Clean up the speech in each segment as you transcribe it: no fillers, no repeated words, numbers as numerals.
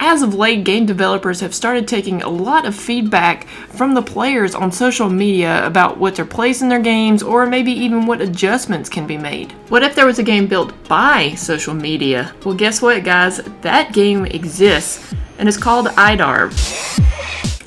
as of late, game developers have started taking a lot of feedback from the players on social media about what to place in their games, or maybe even what adjustments can be made. What if there was a game built by social media? Well, guess what, guys? That game exists, and it's called IDARB.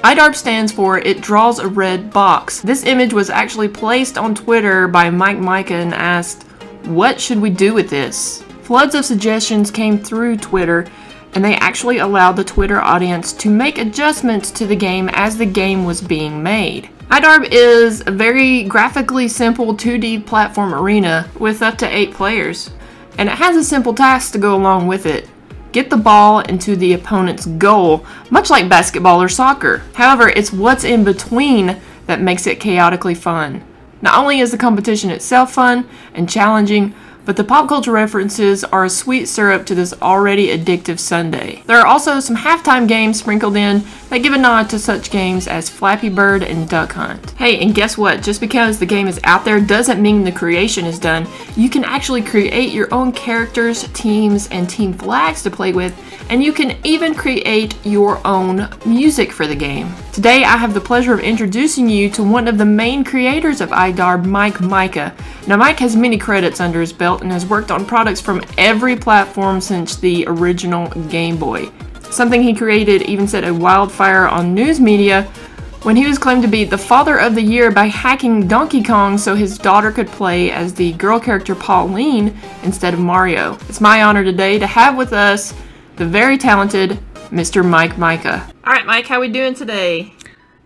IDARB stands for It Draws a Red Box. This image was actually placed on Twitter by Mike Mika and asked, "What should we do with this?" Floods of suggestions came through Twitter, and they actually allowed the Twitter audience to make adjustments to the game as the game was being made. IDARB is a very graphically simple 2D platform arena with up to 8 players, and it has a simple task to go along with it. Get the ball into the opponent's goal, much like basketball or soccer. However, it's what's in between that makes it chaotically fun. Not only is the competition itself fun and challenging, but the pop culture references are a sweet syrup to this already addictive sundae. There are also some halftime games sprinkled in that give a nod to such games as Flappy Bird and Duck Hunt. Hey, and guess what? Just because the game is out there doesn't mean the creation is done. You can actually create your own characters, teams, and team flags to play with, and you can even create your own music for the game. Today, I have the pleasure of introducing you to one of the main creators of IDARB, Mike Mika. Now, Mike has many credits under his belt and has worked on products from every platform since the original Game Boy. Something he created even set a wildfire on news media when he was claimed to be the father of the year by hacking Donkey Kong so his daughter could play as the girl character Pauline instead of Mario. It's my honor today to have with us the very talented Mr. Mike Mika. Alright, Mike, how we doing today?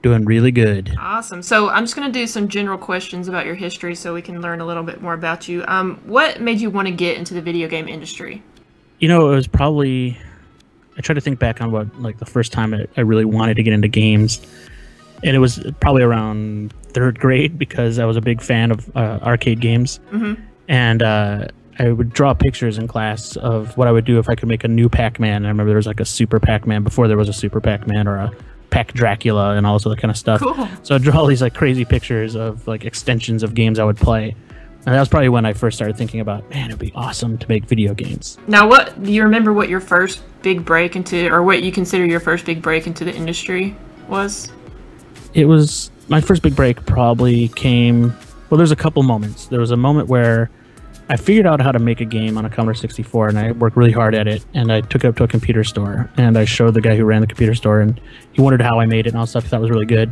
Doing really good. Awesome. So I'm just going to do some general questions about your history so we can learn a little bit more about you. What made you want to get into the video game industry? You know, it was probably, I try to think back on what, like, the first time I really wanted to get into games. And it was probably around 3rd grade because I was a big fan of arcade games. Mm-hmm. And I would draw pictures in class of what I would do if I could make a new Pac-Man. And I remember there was like a Super Pac-Man before there was a Super Pac-Man, or a Pac Dracula and all this other kind of stuff. Cool. So I'd draw all these like crazy pictures of like extensions of games I would play. And that was probably when I first started thinking about, man, it'd be awesome to make video games. Now, what do you remember what your first big break into, or what you consider your first big break into the industry was? It was, my first big break probably came, well, there's a couple moments. There was a moment where I figured out how to make a game on a Commodore 64, and I worked really hard at it, and I took it up to a computer store, and I showed the guy who ran the computer store, and he wondered how I made it and all stuff. He thought it was really good.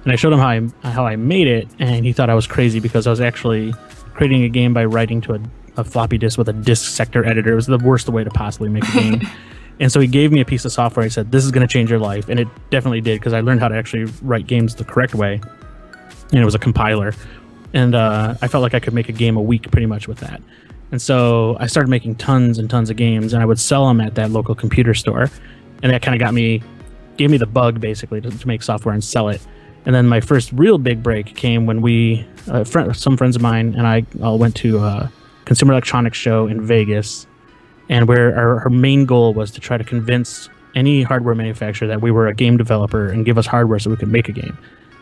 And I showed him how I made it, and he thought I was crazy because I was actually creating a game by writing to a floppy disk with a disk sector editor. It was the worst way to possibly make a game. And so he gave me a piece of software. He said, "This is going to change your life." And it definitely did, because I learned how to actually write games the correct way. And it was a compiler. And I felt like I could make a game a week pretty much with that. And so I started making tons and tons of games, and I would sell them at that local computer store. And that kind of gave me the bug, basically, to make software and sell it. And then my first real big break came when some friends of mine and I all went to a consumer electronics show in Vegas, and where our main goal was to try to convince any hardware manufacturer that we were a game developer and give us hardware so we could make a game.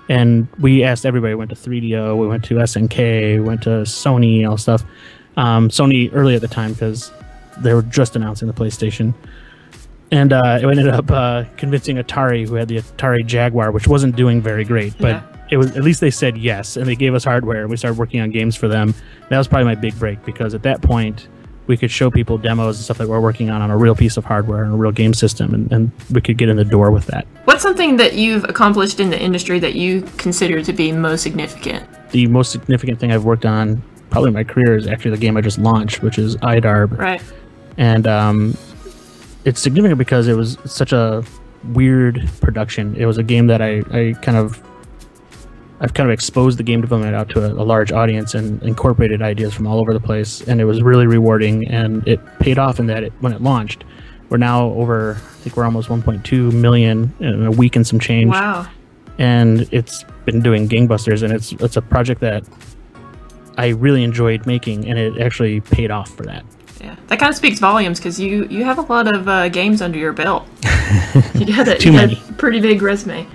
And we asked everybody. We went to 3DO, we went to SNK, we went to Sony, all stuff. Sony early at the time because they were just announcing the PlayStation. And it ended up convincing Atari, who had the Atari Jaguar, which wasn't doing very great, but it was, at least they said yes, and they gave us hardware, and we started working on games for them. That was probably my big break, because at that point we could show people demos and stuff that we're working on a real piece of hardware and a real game system, and we could get in the door with that. What's something that you've accomplished in the industry that you consider to be most significant? The most significant thing I've worked on probably in my career is actually the game I just launched, which is IDARB. Right. And it's significant because it was such a weird production. It was a game that I've kind of exposed the game development out to a large audience and incorporated ideas from all over the place, and it was really rewarding, and it paid off in that when it launched. We're now over, I think we're almost 1.2 million in a week and some change. Wow. And it's been doing gangbusters, and it's a project that I really enjoyed making, and it actually paid off for that. Yeah, that kind of speaks volumes, because you have a lot of games under your belt. You got a pretty big resume.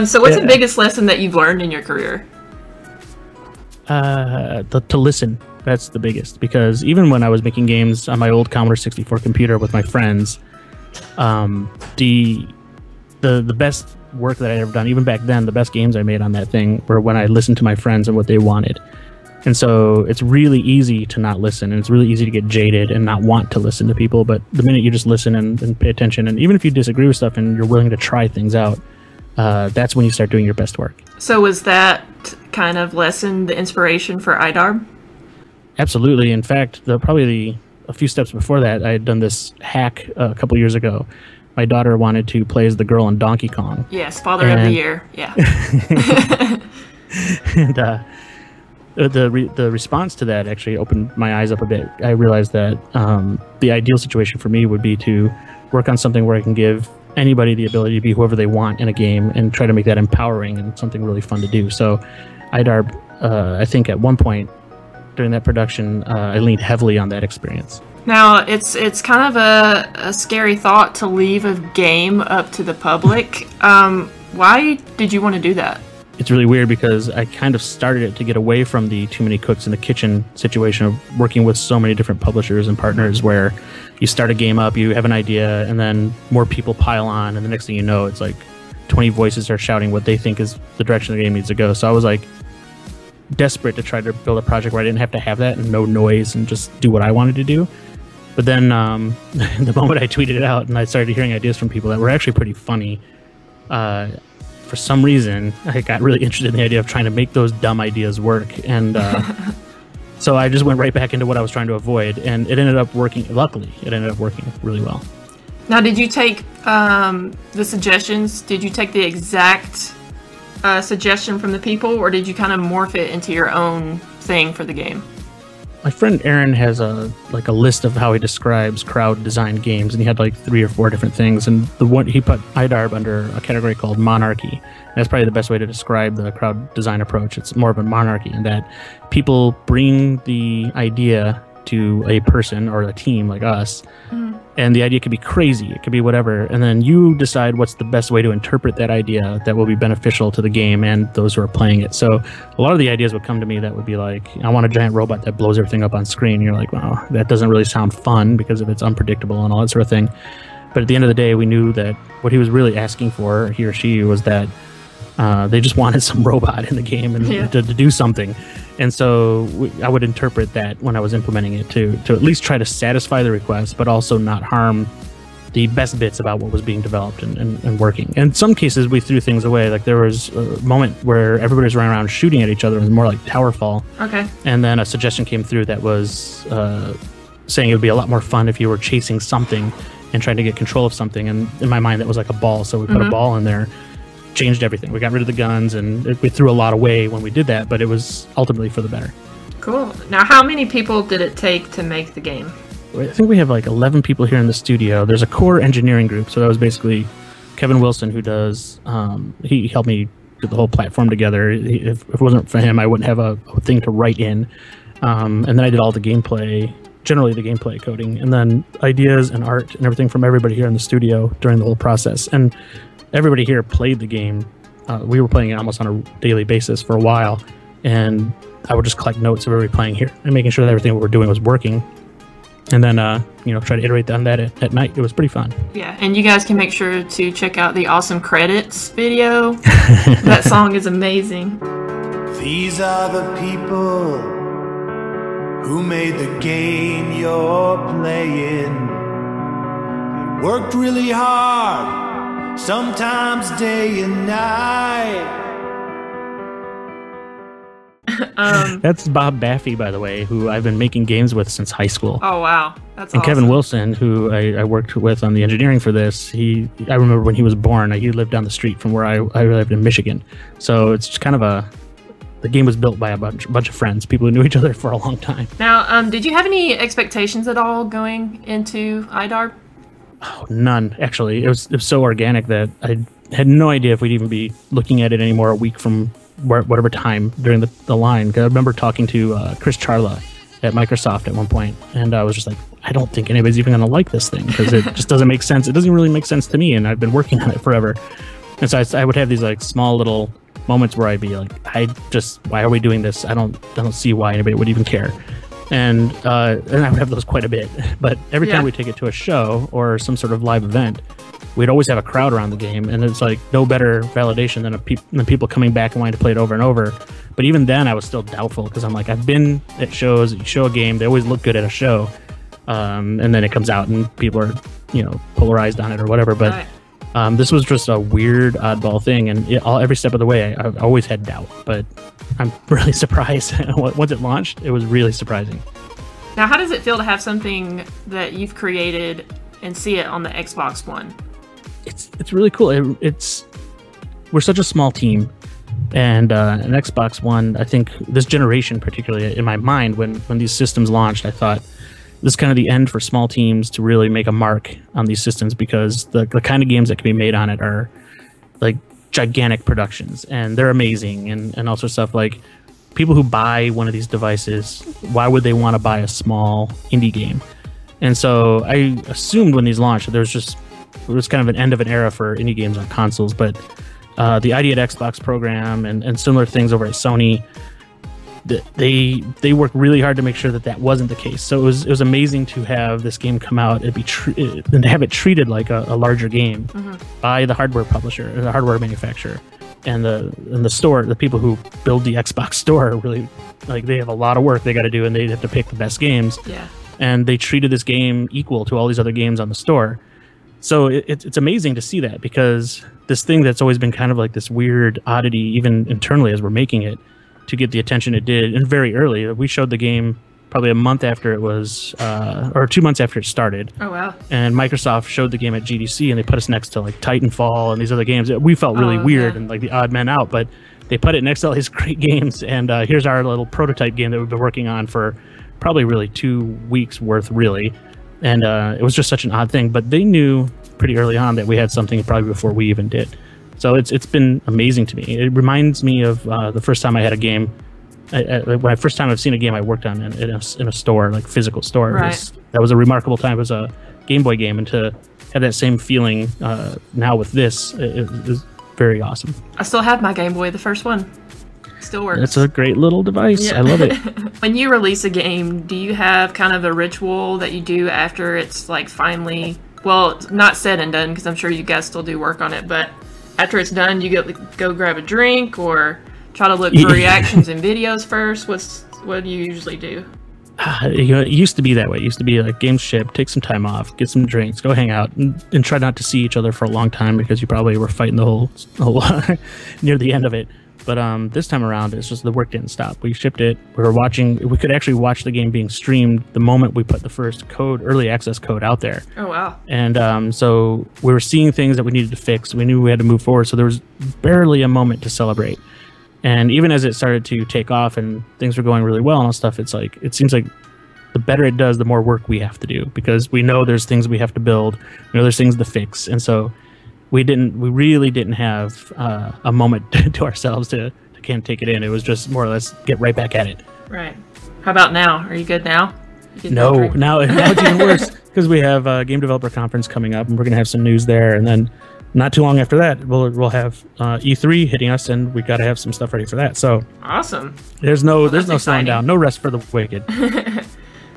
So what's the biggest lesson that you've learned in your career? To listen. That's the biggest, because even when I was making games on my old Commodore 64 computer with my friends, The best work that I'd ever done, even back then, the best games I made on that thing were when I listened to my friends and what they wanted. And so it's really easy to not listen, and it's really easy to get jaded and not want to listen to people. But the minute you just listen and pay attention, and even if you disagree with stuff and you're willing to try things out, that's when you start doing your best work. So was that kind of lesson the inspiration for IDARB? Absolutely. In fact, probably a few steps before that, I had done this hack a couple years ago. My daughter wanted to play as the girl in Donkey Kong. Yes, Father of the Year. Yeah. And the response to that actually opened my eyes up a bit. I realized that the ideal situation for me would be to work on something where I can give anybody the ability to be whoever they want in a game and try to make that empowering and something really fun to do. So IDARB, I think at one point during that production, I leaned heavily on that experience. Now, it's kind of a scary thought to leave a game up to the public. Why did you want to do that? It's really weird because I kind of started it to get away from the too many cooks in the kitchen situation of working with so many different publishers and partners, where you start a game up, you have an idea, and then more people pile on, and the next thing you know, it's like 20 voices are shouting what they think is the direction the game needs to go. So I was like desperate to try to build a project where I didn't have to have that and no noise and just do what I wanted to do. But then the moment I tweeted it out and I started hearing ideas from people that were actually pretty funny, for some reason, I got really interested in the idea of trying to make those dumb ideas work. And so I just went right back into what I was trying to avoid. And it ended up working. Luckily, it ended up working really well. Now, did you take the suggestions? Did you take the exact suggestion from the people, or did you kind of morph it into your own thing for the game? My friend Aaron has a list of how he describes crowd designed games, and he had like 3 or 4 different things. And the one he put IDARB under a category called monarchy. And that's probably the best way to describe the crowd design approach. It's more of a monarchy in that people bring the idea to a person or a team like us, and the idea could be crazy, it could be whatever, and then you decide what's the best way to interpret that idea that will be beneficial to the game and those who are playing it. So a lot of the ideas would come to me that would be like, I want a giant robot that blows everything up on screen. And you're like, well, that doesn't really sound fun because of it's unpredictable and all that sort of thing. But at the end of the day, we knew that what he was really asking for, he or she, was that they just wanted some robot in the game and to do something. And so I would interpret that when I was implementing it to at least try to satisfy the request, but also not harm the best bits about what was being developed and working. In some cases, we threw things away. Like there was a moment where everybody was running around shooting at each other. It was more like Towerfall. Okay. And then a suggestion came through that was saying it would be a lot more fun if you were chasing something and trying to get control of something. And in my mind, that was like a ball. So we put a ball in there. Changed everything. We got rid of the guns, and we threw a lot away when we did that, but it was ultimately for the better. Cool. Now, how many people did it take to make the game? I think we have like 11 people here in the studio. There's a core engineering group, so that was basically Kevin Wilson, who does, he helped me get the whole platform together. If it wasn't for him, I wouldn't have a thing to write in. And then I did all the gameplay, generally the gameplay coding, and then ideas and art and everything from everybody here in the studio during the whole process. And everybody here played the game. We were playing it almost on a daily basis for a while, and I would just collect notes of everybody playing here and making sure that everything we were doing was working. And then, try to iterate on that at night. It was pretty fun. Yeah, and you guys can make sure to check out the awesome credits video. That song is amazing. These are the people who made the game you're playing. They worked really hard, sometimes day and night. That's Bob Baffy, by the way, who I've been making games with since high school. Oh, wow. That's and awesome. Kevin Wilson, who I worked with on the engineering for this, I remember when he was born, he lived down the street from where I lived in Michigan. So it's just kind of the game was built by a bunch of friends, people who knew each other for a long time. Now, did you have any expectations at all going into IDARB? Oh, none, actually. It was so organic that I had no idea if we'd even be looking at it anymore a week from whatever time during the line. I remember talking to Chris Charla at Microsoft at one point, and I was just like, I don't think anybody's even going to like this thing because it just doesn't make sense. It doesn't really make sense to me, and I've been working on it forever. And so I would have these like small little moments where I'd be like, why are we doing this? I don't see why anybody would even care. And I would have those quite a bit. But every time Yeah. we take it to a show or some sort of live event, we'd always have a crowd around the game, and it's like no better validation than people coming back and wanting to play it over and over. But even then, I was still doubtful because I'm like, I've been at shows, you show a game, they always look good at a show, and then it comes out and people are, polarized on it or whatever. But this was just a weird, oddball thing, and every step of the way, I always had doubt. But I'm really surprised. Once it launched, it was really surprising. Now, how does it feel to have something that you've created and see it on the Xbox One? It's really cool. We're such a small team, and an Xbox One, I think this generation particularly, in my mind, when these systems launched, I thought this is kind of the end for small teams to really make a mark on these systems, because the kind of games that can be made on it are like gigantic productions, and they're amazing, and also stuff like people who buy one of these devices, why would they want to buy a small indie game? And so I assumed when these launched, it was kind of an end of an era for indie games on consoles. But the ID at Xbox program and similar things over at Sony, they worked really hard to make sure that wasn't the case. So it was amazing to have this game come out and to have it treated like a larger game by the hardware publisher, or the hardware manufacturer, and the store. The people who build the Xbox store really, like, they have a lot of work they got to do, and they have to pick the best games. Yeah. And they treated this game equal to all these other games on the store. So it's amazing to see that, because this thing that's always been kind of like this weird oddity, even internally as we're making it, to get the attention it did, and very early. We showed the game probably a month after it was, or 2 months after it started. Oh, wow. And Microsoft showed the game at GDC, and they put us next to like Titanfall and these other games. We felt really weird and like the odd man out, but they put it next to all these great games. And here's our little prototype game that we've been working on for probably really 2 weeks worth, really. And it was just such an odd thing, but they knew pretty early on that we had something probably before we even did. So it's been amazing to me. It reminds me of the first time I had a game. When first time I've seen a game I worked on in a store, like physical store. Right. That was a remarkable time. It was a Game Boy game, and to have that same feeling now with this, it was very awesome. I still have my Game Boy, the first one. Still works. It's a great little device. Yeah. I love it. When you release a game, do you have kind of a ritual that you do after it's like finally, well, not said and done, because I'm sure you guys still do work on it, but after it's done, you go grab a drink or try to look for reactions and videos first? What do you usually do? It used to be that way. It used to be like games ship, take some time off, get some drinks, go hang out, and try not to see each other for a long time, because you probably were fighting the whole near the end of it. But this time around, it's just the work didn't stop. We shipped it. We could actually watch the game being streamed the moment we put the first early access code out there. Oh, wow. And so we were seeing things that we needed to fix. We knew we had to move forward. So there was barely a moment to celebrate. And even as it started to take off and things were going really well and all stuff, it seems like the better it does, the more work we have to do, because we know there's things we have to build, we know there's things to fix. And so we really didn't have a moment to ourselves to kind of take it in. It was just more or less get right back at it. Right. How about now? Are you good now? No, now it's even worse, because we have a Game Developer Conference coming up, and we're going to have some news there. And then not too long after that, we'll have E3 hitting us, and we got to have some stuff ready for that. So awesome. There's no slowing down, no rest for the wicked.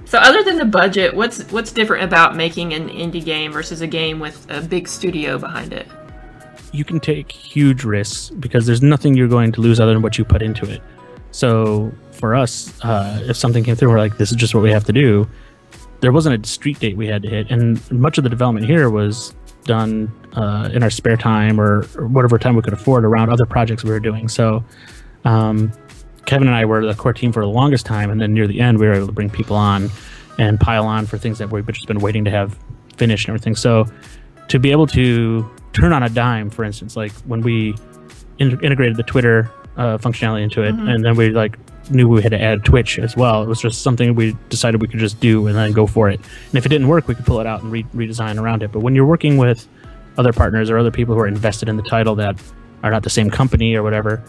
So other than the budget, what's different about making an indie game versus a game with a big studio behind it? You can take huge risks because there's nothing you're going to lose other than what you put into it. So for us, if something came through, we're like, this is just what we have to do. There wasn't a street date we had to hit, and much of the development here was done in our spare time or whatever time we could afford around other projects we were doing. So Kevin and I were the core team for the longest time, and then near the end we were able to bring people on and pile on for things that we've just been waiting to have finished and everything. So to be able to turn on a dime, for instance, like when we integrated the Twitter functionality into it, and then we knew we had to add Twitch as well. It was just something we decided we could just do and then go for it. And if it didn't work, we could pull it out and redesign around it. But when you're working with other partners or other people who are invested in the title that are not the same company or whatever,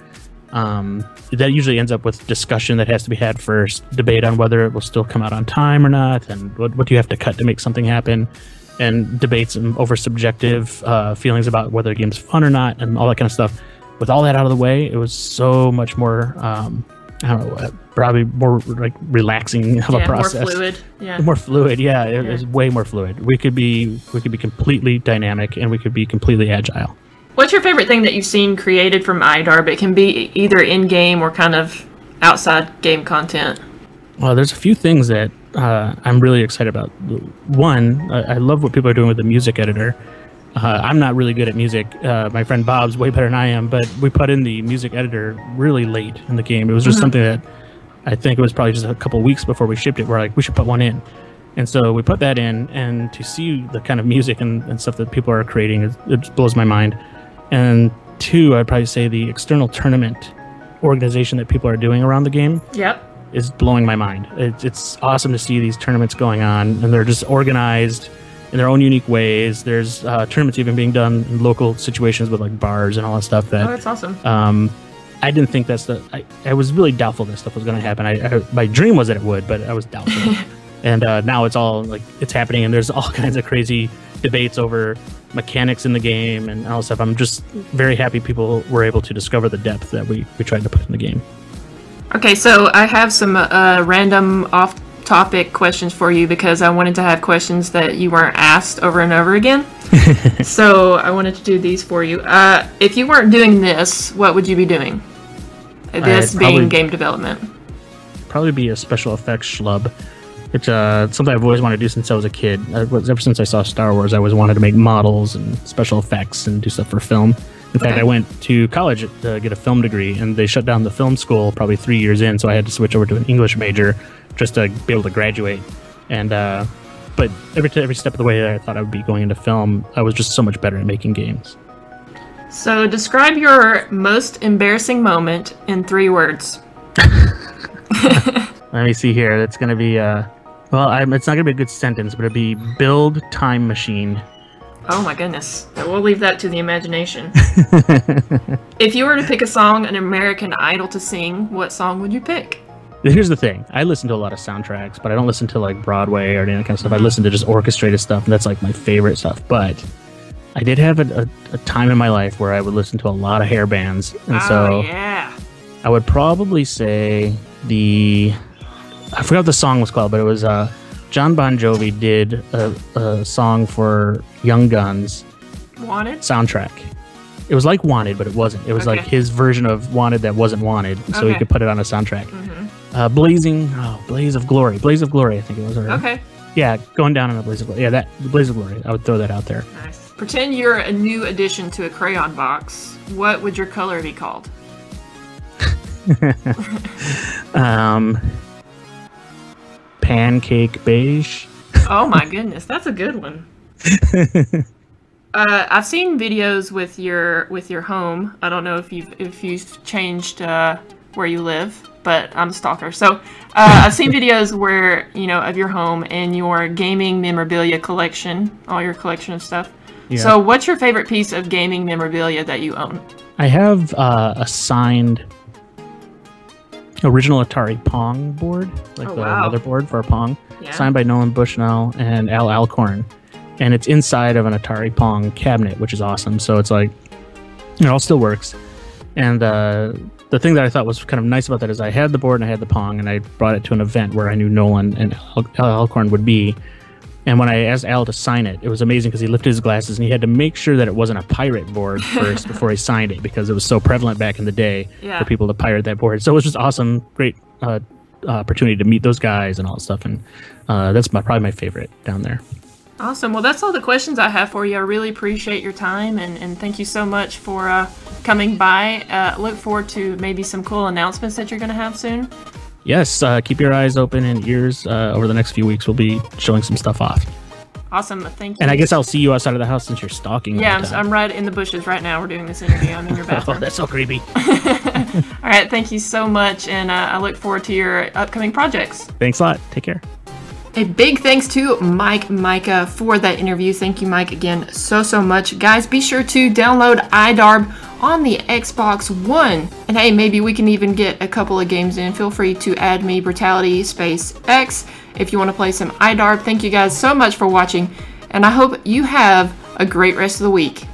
that usually ends up with discussion that has to be had first, debate on whether it will still come out on time or not, and what do you have to cut to make something happen, and debates over subjective feelings about whether a game's fun or not, and all that kind of stuff. With all that out of the way, it was so much more I don't know, probably more like relaxing of a process. More fluid. Yeah. More fluid. Yeah, it was way more fluid. We could be completely dynamic, and we could be completely agile. What's your favorite thing that you've seen created from IDARB? It can be either in-game or kind of outside game content. Well, there's a few things that I'm really excited about. One, I love what people are doing with the music editor. I'm not really good at music. My friend Bob's way better than I am, but we put in the music editor really late in the game. It was just something that I think it was probably just a couple of weeks before we shipped it. We're like, we should put one in. And so we put that in, and to see the kind of music and stuff that people are creating, it just blows my mind. And two, I'd probably say the external tournament organization that people are doing around the game. Yep. Is blowing my mind. It's awesome to see these tournaments going on, and they're just organized in their own unique ways. There's tournaments even being done in local situations with like bars and all that stuff. That's awesome. I didn't think I was really doubtful that stuff was going to happen. My dream was that it would, but I was doubtful. And now it's all like it's happening, and there's all kinds of crazy debates over mechanics in the game and all that stuff. I'm just very happy people were able to discover the depth that we tried to put in the game. Okay, so I have some random off-topic questions for you because I wanted to have questions that you weren't asked over and over again. So I wanted to do these for you. If you weren't doing this, what would you be doing? This being game development. Probably be a special effects schlub. It's something I've always wanted to do since I was a kid. Ever since I saw Star Wars, I always wanted to make models and special effects and do stuff for film. In fact, I went to college to get a film degree, and they shut down the film school probably 3 years in, so I had to switch over to an English major just to be able to graduate. And but every step of the way that I thought I would be going into film, I was just so much better at making games. So describe your most embarrassing moment in 3 words. Let me see here. It's going to be, it's not going to be a good sentence, but it'd be build time machine. Oh my goodness. We'll leave that to the imagination. If you were to pick a song an American Idol to sing, what song would you pick? Here's the thing. I listen to a lot of soundtracks, but I don't listen to like Broadway or any kind of stuff. I listen to just orchestrated stuff, and that's like my favorite stuff. But I did have a time in my life where I would listen to a lot of hair bands. And I would probably say I forgot what the song was called, but it was John Bon Jovi did a song for Young Guns. Wanted? Soundtrack. It was like Wanted, but it wasn't. It was like his version of Wanted that wasn't Wanted, so he could put it on a soundtrack. Blaze of Glory. Blaze of Glory, I think it was. Yeah, going down on a Blaze of Glory. Yeah, Blaze of Glory. I would throw that out there. Nice. Pretend you're a new addition to a crayon box. What would your color be called? Pancake beige. Oh my goodness, that's a good one. I've seen videos with your home. I don't know if you've changed where you live, but I'm a stalker. So I've seen videos where of your home and your gaming memorabilia collection, all your collection of stuff. Yeah. So what's your favorite piece of gaming memorabilia that you own? I have a signed original Atari Pong board, like motherboard for a Pong, signed by Nolan Bushnell and Al Alcorn, and it's inside of an Atari Pong cabinet, which is awesome. So it's like, it all still works. And the thing that I thought was kind of nice about that is I had the board and I had the Pong, and I brought it to an event where I knew Nolan and Al Alcorn would be. And when I asked Al to sign it, it was amazing because he lifted his glasses and he had to make sure that it wasn't a pirate board first before he signed it, because it was so prevalent back in the day for people to pirate that board. So it was just awesome, great opportunity to meet those guys and all that stuff. And that's probably my favorite down there. Awesome. Well, that's all the questions I have for you. I really appreciate your time, and thank you so much for coming by. Look forward to maybe some cool announcements that you're going to have soon. Yes, keep your eyes open and ears. Over the next few weeks, we'll be showing some stuff off. Awesome, thank you. And I guess I'll see you outside of the house since you're stalking. Yeah, I'm right in the bushes right now. We're doing this interview. I'm in your bathroom. Oh, that's so creepy. All right, thank you so much, and I look forward to your upcoming projects. Thanks a lot. Take care. A big thanks to Mike Mika for that interview. Thank you, Mike, again so much. Guys, be sure to download IDARB on the Xbox One. And hey, maybe we can even get a couple of games in. Feel free to add me Brittality X if you want to play some IDARB. Thank you guys so much for watching, and I hope you have a great rest of the week.